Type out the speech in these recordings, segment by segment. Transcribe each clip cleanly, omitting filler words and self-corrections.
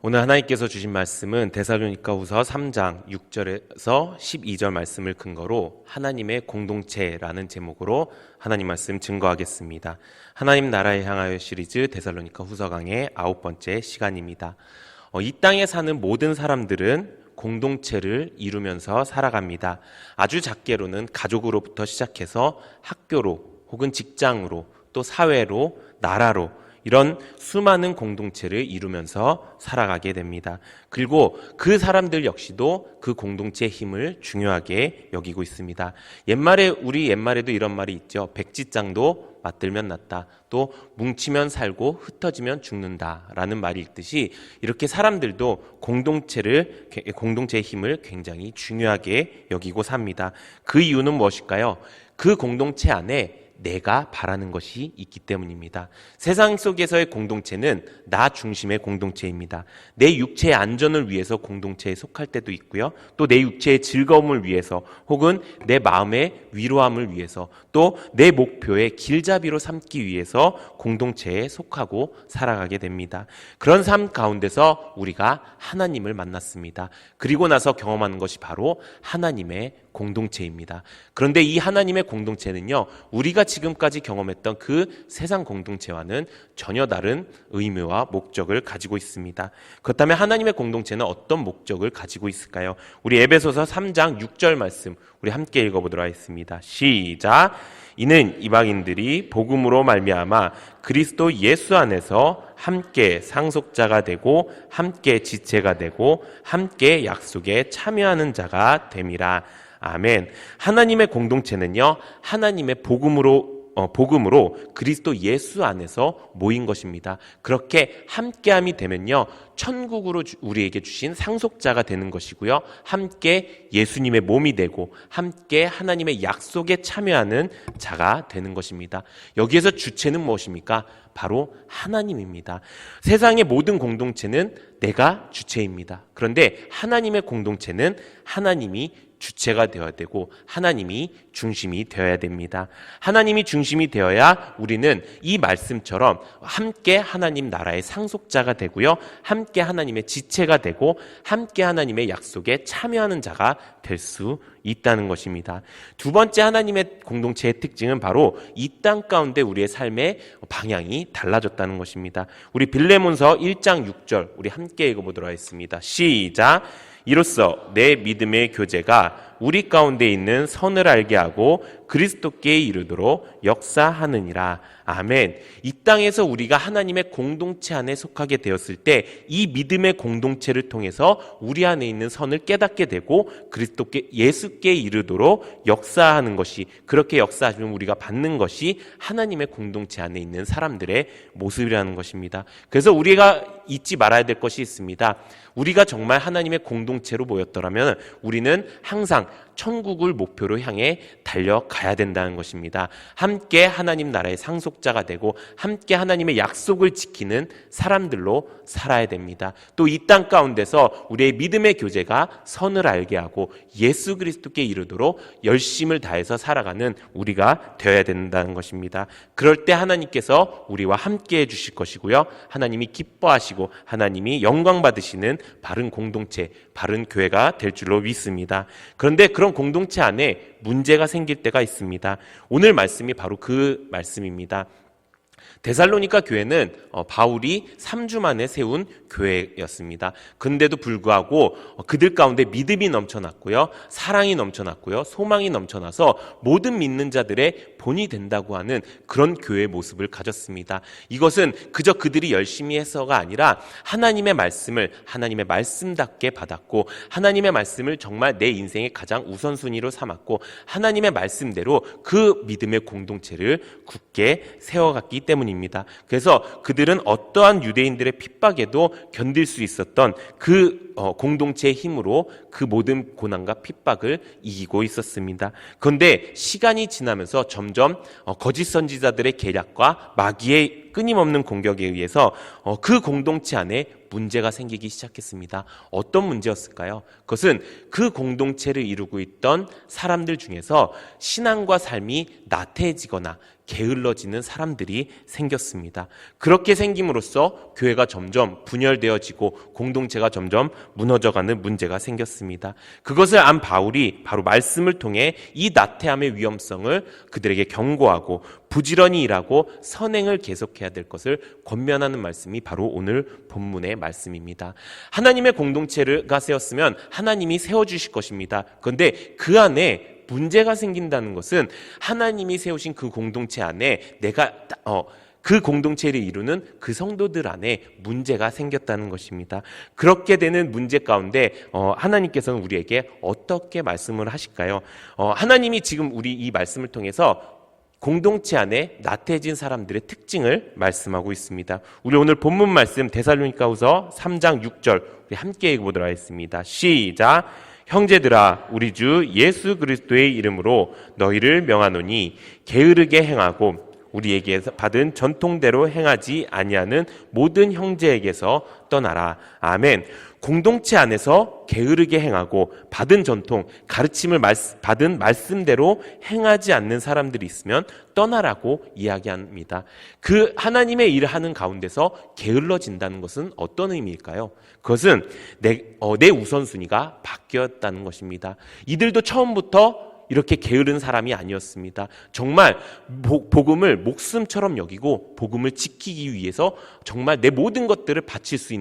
오늘 하나님께서 주신 말씀은 데살로니가후서 3장 6절에서 12절 말씀을 근거로 하나님의 공동체라는 제목으로 하나님 말씀 증거하겠습니다. 하나님 나라에 향하여 시리즈 데살로니가후서 강의 9번째 시간입니다. 이 땅에 사는 모든 사람들은 공동체를 이루면서 살아갑니다. 아주 작게로는 가족으로부터 시작해서 학교로 혹은 직장으로 또 사회로 나라로 이런 수많은 공동체를 이루면서 살아가게 됩니다. 그리고 그 사람들 역시도 그 공동체의 힘을 중요하게 여기고 있습니다. 우리 옛말에도 이런 말이 있죠. 백지장도 맞들면 낫다. 또 뭉치면 살고 흩어지면 죽는다 라는 말이 있듯이 이렇게 사람들도 공동체의 힘을 굉장히 중요하게 여기고 삽니다. 그 이유는 무엇일까요? 그 공동체 안에 내가 바라는 것이 있기 때문입니다. 세상 속에서의 공동체는 나 중심의 공동체입니다. 내 육체의 안전을 위해서 공동체에 속할 때도 있고요. 또 내 육체의 즐거움을 위해서 혹은 내 마음의 위로함을 위해서 또 내 목표의 길잡이로 삼기 위해서 공동체에 속하고 살아가게 됩니다. 그런 삶 가운데서 우리가 하나님을 만났습니다. 그리고 나서 경험하는 것이 바로 하나님의 공동체입니다. 그런데 이 하나님의 공동체는요, 우리가 지금까지 경험했던 그 세상 공동체와는 전혀 다른 의미와 목적을 가지고 있습니다. 그렇다면 하나님의 공동체는 어떤 목적을 가지고 있을까요? 우리 에베소서 3장 6절 말씀 우리 함께 읽어보도록 하겠습니다. 시작! 이는 이방인들이 복음으로 말미암아 그리스도 예수 안에서 함께 상속자가 되고 함께 지체가 되고 함께 약속에 참여하는 자가 됨이라. 아멘. 하나님의 공동체는요, 하나님의 복음으로 그리스도 예수 안에서 모인 것입니다. 그렇게 함께함이 되면요, 천국으로 우리에게 주신 상속자가 되는 것이고요, 함께 예수님의 몸이 되고 함께 하나님의 약속에 참여하는 자가 되는 것입니다. 여기에서 주체는 무엇입니까? 바로 하나님입니다. 세상의 모든 공동체는 내가 주체입니다. 그런데 하나님의 공동체는 하나님이 주체가 되어야 되고 하나님이 중심이 되어야 됩니다. 하나님이 중심이 되어야 우리는 이 말씀처럼 함께 하나님 나라의 상속자가 되고요, 함께 하나님의 지체가 되고 함께 하나님의 약속에 참여하는 자가 될 수 있다는 것입니다. 두 번째 하나님의 공동체의 특징은 바로 이 땅 가운데 우리의 삶의 방향이 달라졌다는 것입니다. 우리 빌레몬서 1장 6절 우리 함께 읽어보도록 하겠습니다. 시작! 이로써 내 믿음의 교제가 우리 가운데 있는 선을 알게 하고 그리스도께 이르도록 역사하느니라. 아멘. 이 땅에서 우리가 하나님의 공동체 안에 속하게 되었을 때 이 믿음의 공동체를 통해서 우리 안에 있는 선을 깨닫게 되고 그리스도께 예수께 이르도록 역사하는 것이, 그렇게 역사하시면 우리가 받는 것이 하나님의 공동체 안에 있는 사람들의 모습이라는 것입니다. 그래서 우리가 잊지 말아야 될 것이 있습니다. 우리가 정말 하나님의 공동체로 모였더라면 우리는 항상 천국을 목표로 향해 달려가야 된다는 것입니다. 함께 하나님 나라의 상속자가 되고 함께 하나님의 약속을 지키는 사람들로 살아야 됩니다. 또 이 땅 가운데서 우리의 믿음의 교제가 선을 알게 하고 예수 그리스도께 이르도록 열심을 다해서 살아가는 우리가 되어야 된다는 것입니다. 그럴 때 하나님께서 우리와 함께 해주실 것이고요, 하나님이 기뻐하시고 하나님이 영광 받으시는 바른 공동체, 바른 교회가 될 줄로 믿습니다. 그런데 그런 공동체 안에 문제가 생길 때가 있습니다. 오늘 말씀이 바로 그 말씀입니다. 데살로니가 교회는 바울이 3주 만에 세운 교회였습니다. 근데도 불구하고 그들 가운데 믿음이 넘쳐났고요, 사랑이 넘쳐났고요, 소망이 넘쳐나서 모든 믿는 자들의 본이 된다고 하는 그런 교회의 모습을 가졌습니다. 이것은 그저 그들이 열심히 해서가 아니라 하나님의 말씀을 하나님의 말씀답게 받았고 하나님의 말씀을 정말 내 인생의 가장 우선순위로 삼았고 하나님의 말씀대로 그 믿음의 공동체를 굳게 세워갔기 때문입니다. 그래서 그들은 어떠한 유대인들의 핍박에도 견딜 수 있었던 그 공동체의 힘으로 그 모든 고난과 핍박을 이기고 있었습니다. 그런데 시간이 지나면서 점점 거짓 선지자들의 계략과 마귀의 끊임없는 공격에 의해서 그 공동체 안에 문제가 생기기 시작했습니다. 어떤 문제였을까요? 그것은 그 공동체를 이루고 있던 사람들 중에서 신앙과 삶이 나태해지거나 게을러지는 사람들이 생겼습니다. 그렇게 생김으로써 교회가 점점 분열되어지고 공동체가 점점 무너져가는 문제가 생겼습니다. 그것을 안 바울이 바로 말씀을 통해 이 나태함의 위험성을 그들에게 경고하고 부지런히 일하고 선행을 계속해야 될 것을 권면하는 말씀이 바로 오늘 본문의 말씀입니다. 하나님의 공동체가 세웠으면 하나님이 세워주실 것입니다. 그런데 그 안에 문제가 생긴다는 것은 하나님이 세우신 그 공동체 안에 그 공동체를 이루는 그 성도들 안에 문제가 생겼다는 것입니다. 그렇게 되는 문제 가운데 하나님께서는 우리에게 어떻게 말씀을 하실까요? 하나님이 지금 우리 이 말씀을 통해서 공동체 안에 나태해진 사람들의 특징을 말씀하고 있습니다. 우리 오늘 본문 말씀 데살로니가후서 3장 6절 우리 함께 읽어보도록 하겠습니다. 시작! 형제들아 우리 주 예수 그리스도의 이름으로 너희를 명하노니 게으르게 행하고 우리에게서 받은 전통대로 행하지 아니하는 모든 형제에게서 떠나라. 아멘. 공동체 안에서 게으르게 행하고 받은 전통, 가르침을 받은 말씀대로 행하지 않는 사람들이 있으면 떠나라고 이야기합니다. 그 하나님의 일을 하는 가운데서 게을러진다는 것은 어떤 의미일까요? 그것은 내 우선순위가 바뀌었다는 것입니다. 이들도 처음부터 이렇게 게으른 사람이 아니었습니다. 정말 복음을 목숨처럼 여기고 복음을 지키기 위해서 정말 내 모든 것들을 바칠 수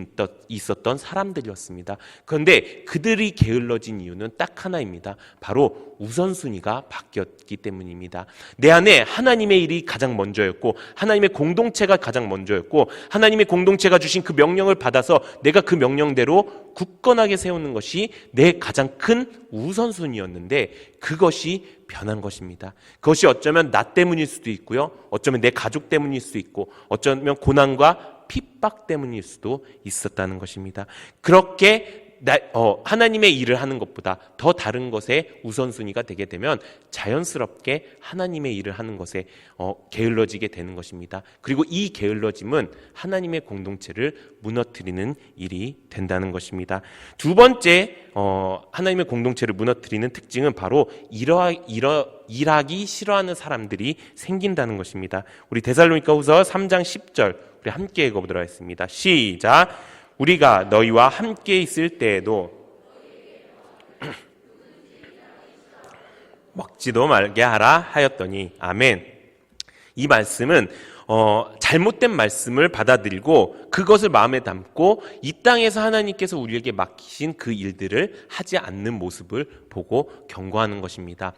있었던 사람들이었습니다. 그런데 그들이 게을러진 이유는 딱 하나입니다. 바로 우선순위가 바뀌었기 때문입니다. 내 안에 하나님의 일이 가장 먼저였고 하나님의 공동체가 가장 먼저였고 하나님의 공동체가 주신 그 명령을 받아서 내가 그 명령대로 굳건하게 세우는 것이 내 가장 큰 우선순위였는데 그것이 변한 것입니다. 그것이 어쩌면 나 때문일 수도 있고요. 어쩌면 내 가족 때문일 수도 있고 어쩌면 고난과 핍박 때문일 수도 있었다는 것입니다. 그렇게 하나님의 일을 하는 것보다 더 다른 것에 우선순위가 되게 되면 자연스럽게 하나님의 일을 하는 것에 게을러지게 되는 것입니다. 그리고 이 게을러짐은 하나님의 공동체를 무너뜨리는 일이 된다는 것입니다. 두 번째 하나님의 공동체를 무너뜨리는 특징은 바로 일하기 싫어하는 사람들이 생긴다는 것입니다. 우리 데살로니가후서 3장 10절 우리 함께 읽어보도록 하겠습니다. 시작! 우리가 너희와 함께 있을 때에도 먹지도 말게 하라 하였더니 아멘. 이 말씀은 잘못된 말씀을 받아들이고 그것을 마음에 담고 이 땅에서 하나님께서 우리에게 맡기신 그 일들을 하지 않는 모습을 보고 경고하는 것입니다.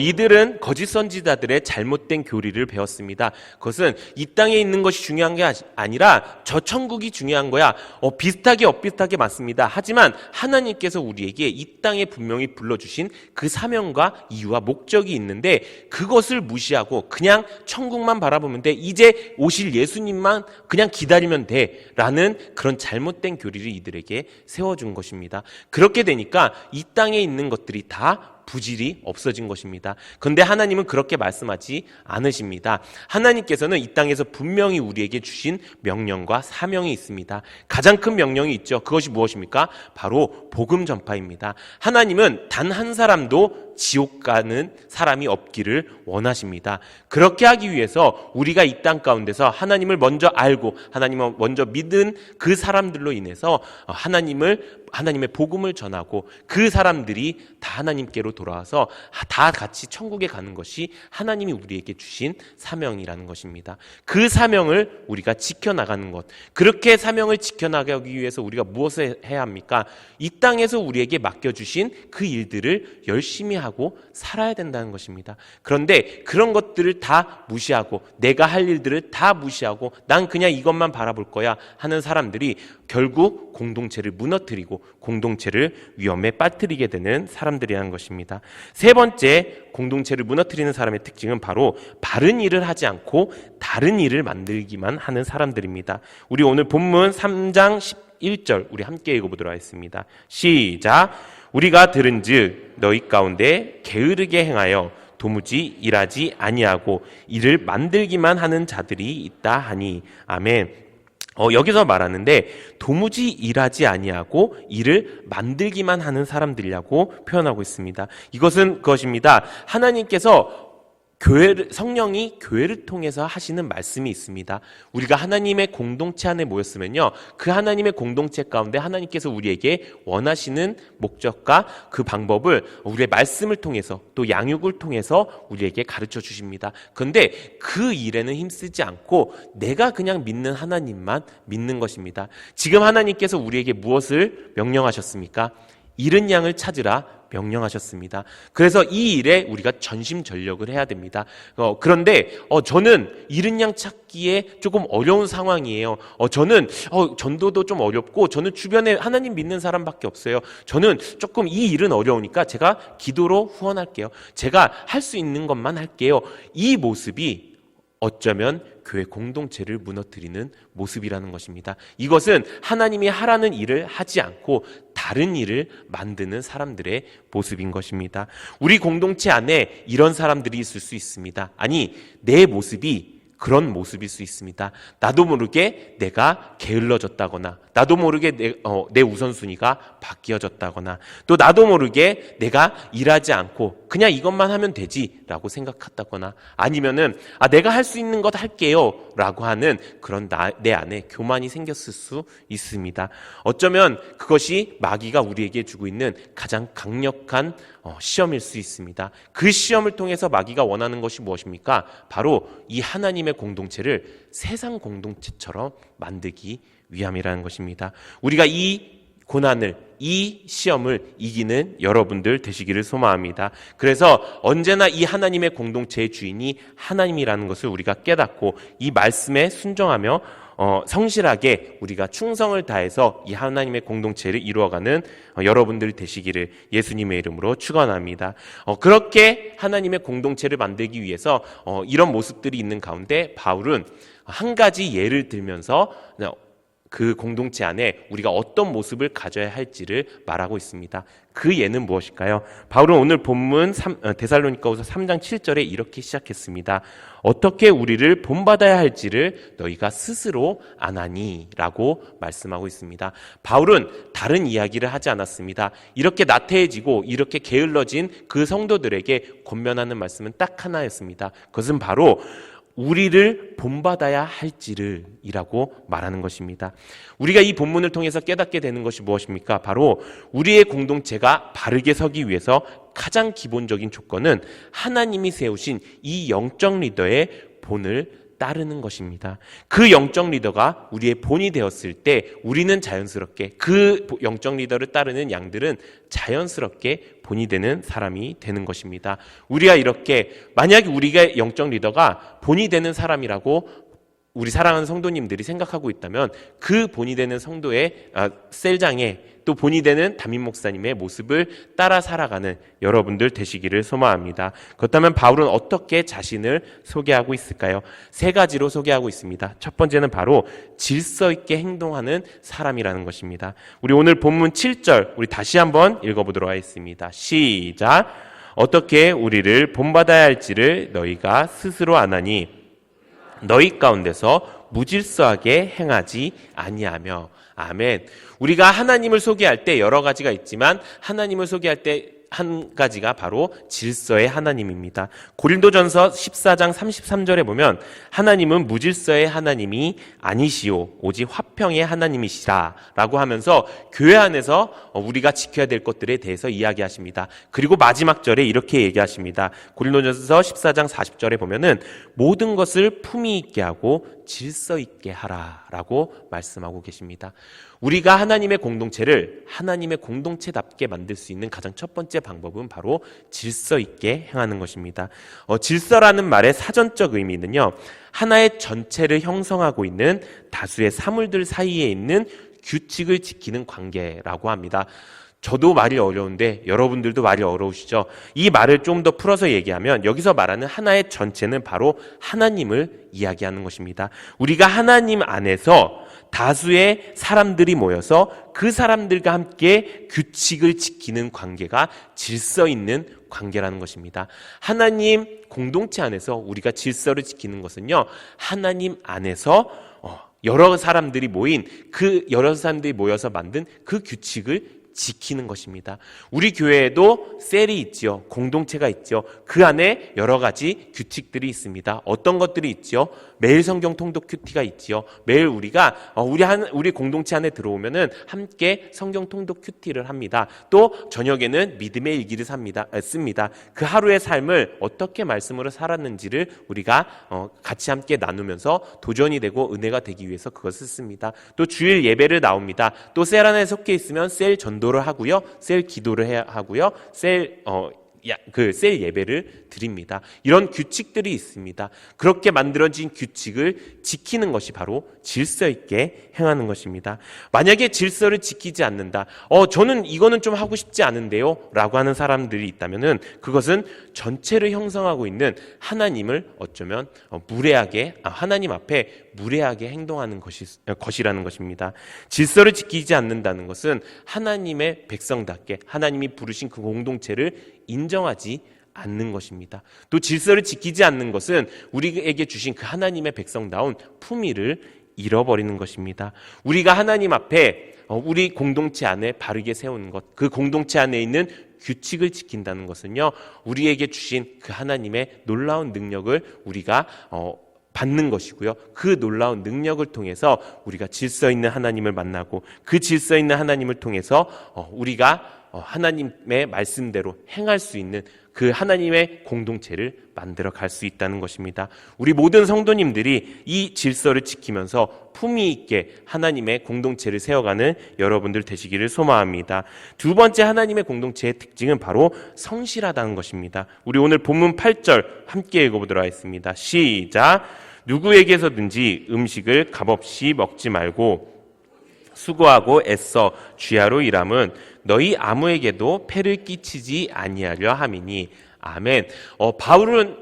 이들은 거짓 선지자들의 잘못된 교리를 배웠습니다. 그것은 이 땅에 있는 것이 중요한 게 아니라 저 천국이 중요한 거야. 비슷하게 엇비슷하게 맞습니다. 하지만 하나님께서 우리에게 이 땅에 분명히 불러주신 그 사명과 이유와 목적이 있는데 그것을 무시하고 그냥 천국만 바라보면 돼. 이제 오실 예수님만 그냥 기다리면 돼. 라는 그런 잘못된 교리를 이들에게 세워준 것입니다. 그렇게 되니까 이 땅에 있는 것들이 다 부질이 없어진 것입니다. 그런데 하나님은 그렇게 말씀하지 않으십니다. 하나님께서는 이 땅에서 분명히 우리에게 주신 명령과 사명이 있습니다. 가장 큰 명령이 있죠. 그것이 무엇입니까? 바로 복음 전파입니다. 하나님은 단 한 사람도 지옥 가는 사람이 없기를 원하십니다. 그렇게 하기 위해서 우리가 이 땅 가운데서 하나님을 먼저 알고 하나님을 먼저 믿은 그 사람들로 인해서 하나님의 복음을 전하고 그 사람들이 다 하나님께로 돌아와서 다 같이 천국에 가는 것이 하나님이 우리에게 주신 사명이라는 것입니다. 그 사명을 우리가 지켜나가는 것, 그렇게 사명을 지켜나가기 위해서 우리가 무엇을 해야 합니까? 이 땅에서 우리에게 맡겨주신 그 일들을 열심히 하고 살아야 된다는 것입니다. 그런데 그런 것들을 다 무시하고 내가 할 일들을 다 무시하고 난 그냥 이것만 바라볼 거야 하는 사람들이 결국 공동체를 무너뜨리고 공동체를 위험에 빠뜨리게 되는 사람들이라는 것입니다. 세 번째 공동체를 무너뜨리는 사람의 특징은 바로 바른 일을 하지 않고 다른 일을 만들기만 하는 사람들입니다. 우리 오늘 본문 3장 11절 우리 함께 읽어보도록 하겠습니다. 시작! 우리가 들은즉 너희 가운데 게으르게 행하여 도무지 일하지 아니하고 이를 만들기만 하는 자들이 있다 하니 아멘. 여기서 말하는데 도무지 일하지 아니하고 일을 만들기만 하는 사람들이라고 표현하고 있습니다. 이것은 그것입니다. 하나님께서 성령이 교회를 통해서 하시는 말씀이 있습니다. 우리가 하나님의 공동체 안에 모였으면요, 그 하나님의 공동체 가운데 하나님께서 우리에게 원하시는 목적과 그 방법을 우리의 말씀을 통해서 또 양육을 통해서 우리에게 가르쳐 주십니다. 그런데 그 일에는 힘쓰지 않고 내가 그냥 믿는 하나님만 믿는 것입니다. 지금 하나님께서 우리에게 무엇을 명령하셨습니까? 잃은 양을 찾으라 명령하셨습니다. 그래서 이 일에 우리가 전심전력을 해야 됩니다. 그런데 저는 잃은 양 찾기에 조금 어려운 상황이에요. 저는 전도도 좀 어렵고 저는 주변에 하나님 믿는 사람밖에 없어요. 저는 조금 이 일은 어려우니까 제가 기도로 후원할게요. 제가 할 수 있는 것만 할게요. 이 모습이 어쩌면 교회 공동체를 무너뜨리는 모습이라는 것입니다. 이것은 하나님이 하라는 일을 하지 않고 다른 일을 만드는 사람들의 모습인 것입니다. 우리 공동체 안에 이런 사람들이 있을 수 있습니다. 아니, 내 모습이 그런 모습일 수 있습니다. 나도 모르게 내가 게을러졌다거나, 나도 모르게 내 우선순위가 바뀌어졌다거나, 또 나도 모르게 내가 일하지 않고 그냥 이것만 하면 되지라고 생각했다거나, 아니면은 내가 할 수 있는 것 할게요라고 하는 그런 내 안에 교만이 생겼을 수 있습니다. 어쩌면 그것이 마귀가 우리에게 주고 있는 가장 강력한 시험일 수 있습니다. 그 시험을 통해서 마귀가 원하는 것이 무엇입니까? 바로 이 하나님의 공동체를 세상 공동체처럼 만들기 위함이라는 것입니다. 우리가 이 고난을, 이 시험을 이기는 여러분들 되시기를 소망합니다. 그래서 언제나 이 하나님의 공동체의 주인이 하나님이라는 것을 우리가 깨닫고 이 말씀에 순종하며 성실하게 우리가 충성을 다해서 이 하나님의 공동체를 이루어가는 여러분들 되시기를 예수님의 이름으로 축원합니다. 그렇게 하나님의 공동체를 만들기 위해서 이런 모습들이 있는 가운데 바울은 한 가지 예를 들면서 그 공동체 안에 우리가 어떤 모습을 가져야 할지를 말하고 있습니다. 그 예는 무엇일까요? 바울은 오늘 본문 데살로니가후서 3장 7절에 이렇게 시작했습니다. 어떻게 우리를 본받아야 할지를 너희가 스스로 아나니 라고 말씀하고 있습니다. 바울은 다른 이야기를 하지 않았습니다. 이렇게 나태해지고 이렇게 게을러진 그 성도들에게 권면하는 말씀은 딱 하나였습니다. 그것은 바로 우리를 본받아야 할지를 이라고 말하는 것입니다. 우리가 이 본문을 통해서 깨닫게 되는 것이 무엇입니까? 바로 우리의 공동체가 바르게 서기 위해서 가장 기본적인 조건은 하나님이 세우신 이 영적 리더의 본을 따르는 것입니다. 그 영적 리더가 우리의 본이 되었을 때 우리는 자연스럽게 그 영적 리더를 따르는 양들은 자연스럽게 본이 되는 사람이 되는 것입니다. 우리가 이렇게 만약에 우리가 영적 리더가 본이 되는 사람이라고 우리 사랑하는 성도님들이 생각하고 있다면 그 본이 되는 성도의 셀장에 또 본이 되는 담임 목사님의 모습을 따라 살아가는 여러분들 되시기를 소망합니다. 그렇다면 바울은 어떻게 자신을 소개하고 있을까요? 세 가지로 소개하고 있습니다. 첫 번째는 바로 질서 있게 행동하는 사람이라는 것입니다. 우리 오늘 본문 7절 우리 다시 한번 읽어보도록 하겠습니다. 시작. 어떻게 우리를 본받아야 할지를 너희가 스스로 아나니 너희 가운데서 무질서하게 행하지 아니하며. 아멘. 우리가 하나님을 소개할 때 여러 가지가 있지만 하나님을 소개할 때 한 가지가 바로 질서의 하나님입니다. 고린도전서 14장 33절에 보면 하나님은 무질서의 하나님이 아니시오 오직 화평의 하나님이시라 라고 하면서 교회 안에서 우리가 지켜야 될 것들에 대해서 이야기하십니다. 그리고 마지막 절에 이렇게 얘기하십니다. 고린도전서 14장 40절에 보면은 모든 것을 품위 있게 하고 질서 있게 하라 라고 말씀하고 계십니다. 우리가 하나님의 공동체를 하나님의 공동체답게 만들 수 있는 가장 첫 번째 방법은 바로 질서 있게 행하는 것입니다. 질서라는 말의 사전적 의미는요, 하나의 전체를 형성하고 있는 다수의 사물들 사이에 있는 규칙을 지키는 관계라고 합니다. 저도 말이 어려운데 여러분들도 말이 어려우시죠? 이 말을 좀 더 풀어서 얘기하면 여기서 말하는 하나의 전체는 바로 하나님을 이야기하는 것입니다. 우리가 하나님 안에서 다수의 사람들이 모여서 그 사람들과 함께 규칙을 지키는 관계가 질서 있는 관계라는 것입니다. 하나님 공동체 안에서 우리가 질서를 지키는 것은요, 하나님 안에서 여러 사람들이 모인 그 여러 사람들이 모여서 만든 그 규칙을 지키는 것입니다. 우리 교회에도 셀이 있지요. 공동체가 있죠. 그 안에 여러 가지 규칙들이 있습니다. 어떤 것들이 있지요? 매일 성경 통독 큐티가 있지요. 매일 우리가 우리 공동체 안에 들어오면은 함께 성경 통독 큐티를 합니다. 또 저녁에는 믿음의 일기를 씁니다. 그 하루의 삶을 어떻게 말씀으로 살았는지를 우리가 같이 함께 나누면서 도전이 되고 은혜가 되기 위해서 그것을 씁니다. 또 주일 예배를 나옵니다. 또 셀 안에 속해 있으면 셀 전도를 하고요, 셀 기도를 해야 하고요, 셀 예배를 드립니다. 이런 규칙들이 있습니다. 그렇게 만들어진 규칙을 지키는 것이 바로 질서 있게 행하는 것입니다. 만약에 질서를 지키지 않는다, 저는 이거는 좀 하고 싶지 않은데요 라고 하는 사람들이 있다면은 그것은 전체를 형성하고 있는 하나님을 어쩌면 하나님 앞에 무례하게 행동하는 것이라는 것입니다. 질서를 지키지 않는다는 것은 하나님의 백성답게 하나님이 부르신 그 공동체를 인정하지 않는 것입니다. 또 질서를 지키지 않는 것은 우리에게 주신 그 하나님의 백성다운 품위를 잃어버리는 것입니다. 우리가 하나님 앞에 우리 공동체 안에 바르게 세우는 것, 그 공동체 안에 있는 규칙을 지킨다는 것은요, 우리에게 주신 그 하나님의 놀라운 능력을 우리가 받는 것이고요. 그 놀라운 능력을 통해서 우리가 질서 있는 하나님을 만나고 그 질서 있는 하나님을 통해서 우리가 하나님의 말씀대로 행할 수 있는 그 하나님의 공동체를 만들어 갈 수 있다는 것입니다. 우리 모든 성도님들이 이 질서를 지키면서 품위 있게 하나님의 공동체를 세워가는 여러분들 되시기를 소망합니다. 두 번째 하나님의 공동체의 특징은 바로 성실하다는 것입니다. 우리 오늘 본문 8절 함께 읽어보도록 하겠습니다. 시작! 누구에게서든지 음식을 값없이 먹지 말고 수고하고 애써 주야로 일함은 너희 아무에게도 폐를 끼치지 아니하려 함이니. 아멘. 바울은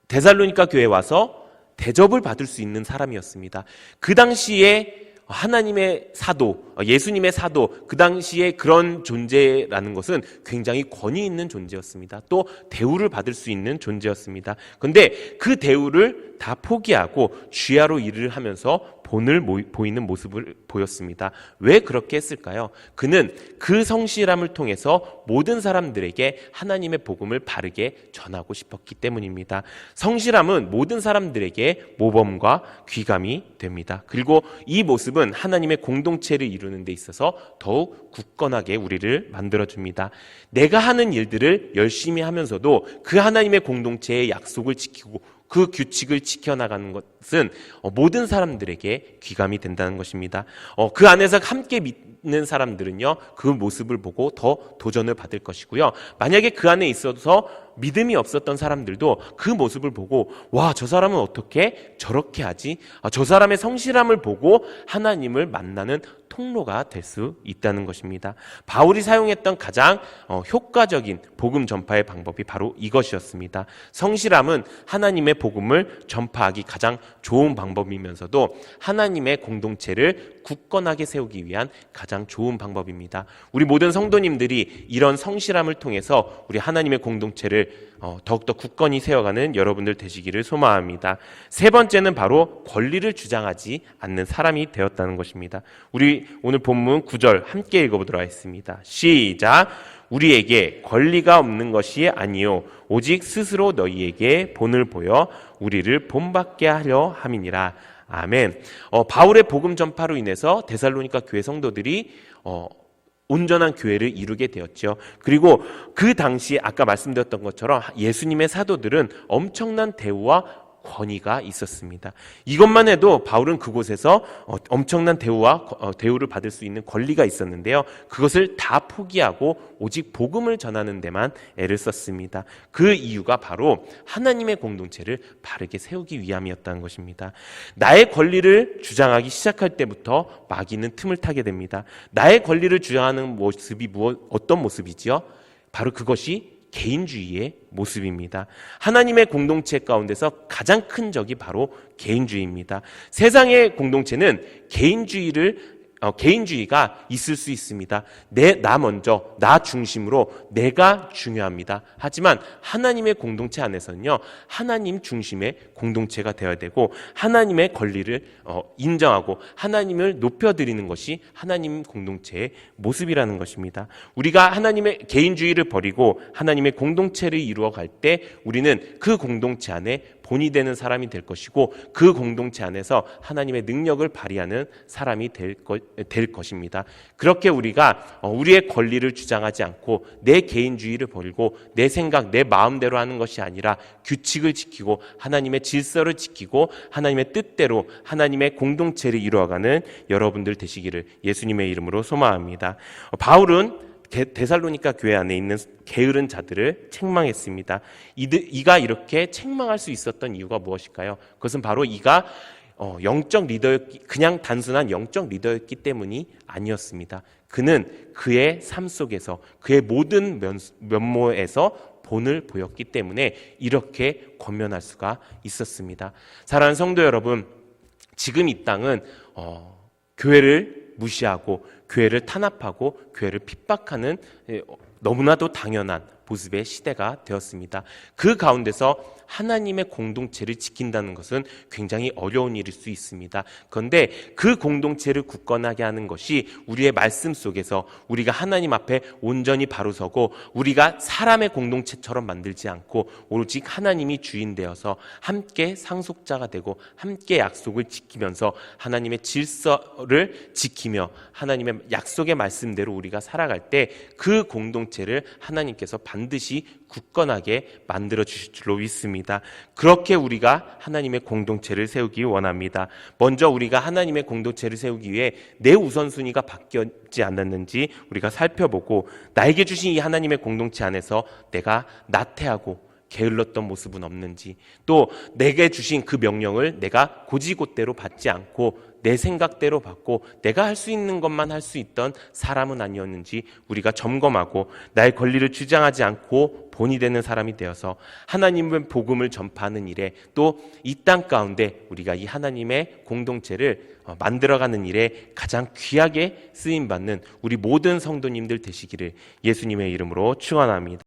데살로니가 교회에 와서 대접을 받을 수 있는 사람이었습니다. 그 당시에 하나님의 사도, 예수님의 사도, 그 당시에 그런 존재라는 것은 굉장히 권위 있는 존재였습니다. 또 대우를 받을 수 있는 존재였습니다. 그런데 그 대우를 다 포기하고 주야로 일을 하면서 본을 보이는 모습을 보였습니다. 왜 그렇게 했을까요? 그는 그 성실함을 통해서 모든 사람들에게 하나님의 복음을 바르게 전하고 싶었기 때문입니다. 성실함은 모든 사람들에게 모범과 귀감이 됩니다. 그리고 이 모습은 하나님의 공동체를 이루는 데 있어서 더욱 굳건하게 우리를 만들어줍니다. 내가 하는 일들을 열심히 하면서도 그 하나님의 공동체의 약속을 지키고 그 규칙을 지켜나가는 것은 모든 사람들에게 귀감이 된다는 것입니다. 그 안에서 함께 믿는 사람들은요, 그 모습을 보고 더 도전을 받을 것이고요. 만약에 그 안에 있어서 믿음이 없었던 사람들도 그 모습을 보고 와, 저 사람은 어떻게 저렇게 하지? 저 사람의 성실함을 보고 하나님을 만나는 통로가 될 수 있다는 것입니다. 바울이 사용했던 가장 효과적인 복음 전파의 방법이 바로 이것이었습니다. 성실함은 하나님의 복음을 전파하기 가장 좋은 방법이면서도 하나님의 공동체를 굳건하게 세우기 위한 가장 좋은 방법입니다. 우리 모든 성도님들이 이런 성실함을 통해서 우리 하나님의 공동체를 더욱더 굳건히 세워가는 여러분들 되시기를 소망합니다. 세 번째는 바로 권리를 주장하지 않는 사람이 되었다는 것입니다. 우리 오늘 본문 9절 함께 읽어보도록 하겠습니다. 시작! 우리에게 권리가 없는 것이 아니요 오직 스스로 너희에게 본을 보여 우리를 본받게 하려 함이니라. 아멘. 바울의 복음 전파로 인해서 데살로니가 교회 성도들이 온전한 교회를 이루게 되었죠. 그리고 그 당시에 아까 말씀드렸던 것처럼 예수님의 사도들은 엄청난 대우와 권위가 있었습니다. 이것만 해도 바울은 그곳에서 엄청난 대우를 받을 수 있는 권리가 있었는데요. 그것을 다 포기하고 오직 복음을 전하는 데만 애를 썼습니다. 그 이유가 바로 하나님의 공동체를 바르게 세우기 위함이었다는 것입니다. 나의 권리를 주장하기 시작할 때부터 마귀는 틈을 타게 됩니다. 나의 권리를 주장하는 모습이 어떤 모습이지요? 바로 그것이 개인주의의 모습입니다. 하나님의 공동체 가운데서 가장 큰 적이 바로 개인주의입니다. 세상의 공동체는 개인주의를 개인주의가 있을 수 있습니다. 나 먼저, 나 중심으로 내가 중요합니다. 하지만 하나님의 공동체 안에서는요, 하나님 중심의 공동체가 되어야 되고 하나님의 권리를 인정하고 하나님을 높여드리는 것이 하나님 공동체의 모습이라는 것입니다. 우리가 하나님의 개인주의를 버리고 하나님의 공동체를 이루어갈 때 우리는 그 공동체 안에 본이 되는 사람이 될 것이고 그 공동체 안에서 하나님의 능력을 발휘하는 사람이 될 것입니다. 그렇게 우리가 우리의 권리를 주장하지 않고 내 개인주의를 버리고 내 생각, 내 마음대로 하는 것이 아니라 규칙을 지키고 하나님의 질서를 지키고 하나님의 뜻대로 하나님의 공동체를 이루어가는 여러분들 되시기를 예수님의 이름으로 소망합니다. 바울은 데살로니가 교회 안에 있는 게으른 자들을 책망했습니다. 이가 이렇게 책망할 수 있었던 이유가 무엇일까요? 그것은 바로 이가 영적 그냥 단순한 영적 리더였기 때문이 아니었습니다. 그는 그의 삶 속에서 그의 모든 면모에서 본을 보였기 때문에 이렇게 권면할 수가 있었습니다. 사랑하는 성도 여러분, 지금 이 땅은 교회를 무시하고 교회를 탄압하고 교회를 핍박하는 너무나도 당연한 모습의 시대가 되었습니다. 그 가운데서 하나님의 공동체를 지킨다는 것은 굉장히 어려운 일일 수 있습니다. 그런데 그 공동체를 굳건하게 하는 것이 우리의 말씀 속에서 우리가 하나님 앞에 온전히 바로 서고 우리가 사람의 공동체처럼 만들지 않고 오직 하나님이 주인 되어서 함께 상속자가 되고 함께 약속을 지키면서 하나님의 질서를 지키며 하나님의 약속의 말씀대로 우리가 살아갈 때 그 공동체를 하나님께서 반드시 굳건하게 만들어 주실 줄로 믿습니다. 그렇게 우리가 하나님의 공동체를 세우기 원합니다. 먼저 우리가 하나님의 공동체를 세우기 위해 내 우선순위가 바뀌지 않았는지 우리가 살펴보고 나에게 주신 이 하나님의 공동체 안에서 내가 나태하고 게을렀던 모습은 없는지, 또 내게 주신 그 명령을 내가 곧이곧대로 받지 않고 내 생각대로 받고 내가 할 수 있는 것만 할 수 있던 사람은 아니었는지 우리가 점검하고 나의 권리를 주장하지 않고 본이 되는 사람이 되어서 하나님의 복음을 전파하는 일에 또 이 땅 가운데 우리가 이 하나님의 공동체를 만들어가는 일에 가장 귀하게 쓰임받는 우리 모든 성도님들 되시기를 예수님의 이름으로 축원합니다.